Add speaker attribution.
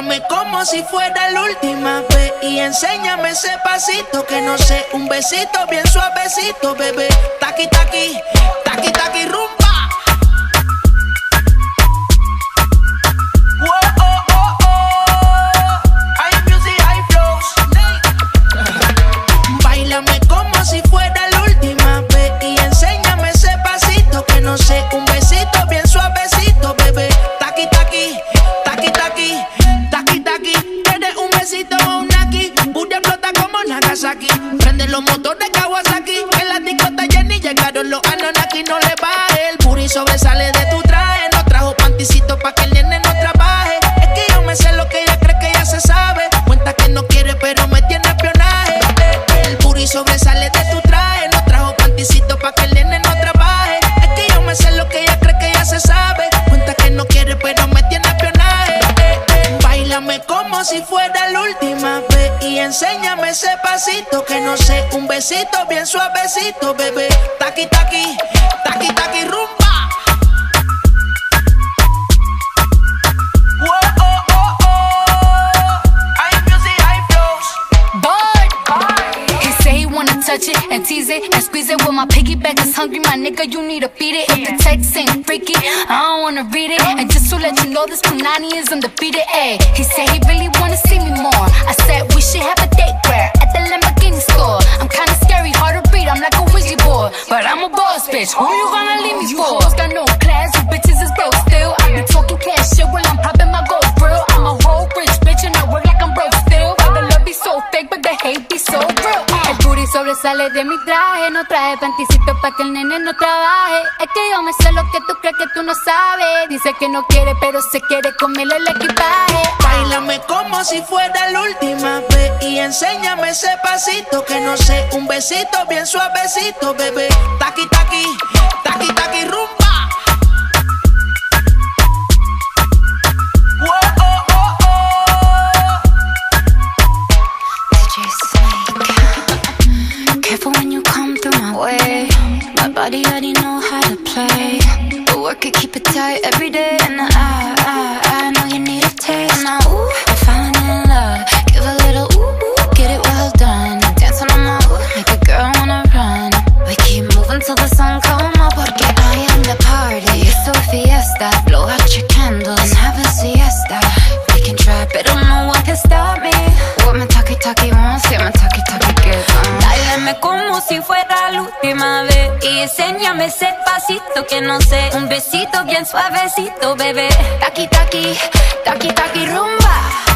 Speaker 1: Báilame como si fuera la última vez y enséñame ese pasito que no sé, un besito bien suavecito, bebé. Taqui, taqui, taqui, taqui, rumba. Báilame como si fuera la última vez y enséñame ese pasito que no sé, un besito bien suavecito, bebé. Taqui, taqui, taqui, taqui, taqui, taqui. ¿Quieres un besito o un aquí? Booty explota como Nagasaki. Prende los motores Kawasaki. En la discota Jenny llegaron los Anunnaki. No le baje, el booty sobresale de tu traje. No trajo panticito pa' que el nene no trabaje. Es que yo me sé lo que ella cree que ella se sabe. Cuenta que no quiere pero me tiene espionaje. El booty sobresale de tu traje. No trajo panticito pa' que el nene no trabaje. Es que yo me sé lo que ella cree que ella se sabe. Cuenta que no quiere pero me tiene espionaje. Báilame como si fuera la última vez y enséñame ese pasito que no sé, un besito bien suavecito, bebé. Taqui, taqui, taqui, taqui, rumba.
Speaker 2: Touch it and tease it and squeeze it. When my piggyback is hungry, my nigga, you need to feed it. If the text ain't freaky, I don't wanna read it. And just to let you know, this Punani is undefeated. Ayy, he said he really wanna see me more. I said we should have a date where at the Lamborghini store. I'm kinda scary, hard to read, I'm like a Ouija board, but I'm a boss bitch. Who you gonna leave me for? Hoes got no class, you bitches is broke still. I be talking cash shit while I'm popping my gold grill. I'm a whole rich bitch and I work like I'm broke still. Why the love be so fake, but the hate be so real. El booty sobresale de mi traje. No traje panticito pa' que el nene no trabaje. Es que yo me sé lo que tú crees que tú no sabes. Dice que no quiere pero se quiere comerle el equipaje.
Speaker 1: Báilame como si fuera la última vez y enséñame ese pasito que no sé, un besito bien suavecito, bebé. Taqui, taqui, taqui, taqui, rumba.
Speaker 2: Careful when you come through my way. My body already know how to play. But work it, keep it tight every day. And I know you need a taste. Now, ooh, I'm falling in love. Give a little ooh, get it well done. Dance on my ooh, make a girl wanna run. We keep moving till the sun come up. Porque I am the party. It's a fiesta. Blow out your candles and have a siesta. We can try, but no one can stop me. What my talkie wants, yeah, my talkie gets on.
Speaker 3: Báilame como si fuera la última vez y enséñame ese pasito que no sé, un besito bien suavecito, bebé. Taqui, taqui, taqui, taqui, rumba.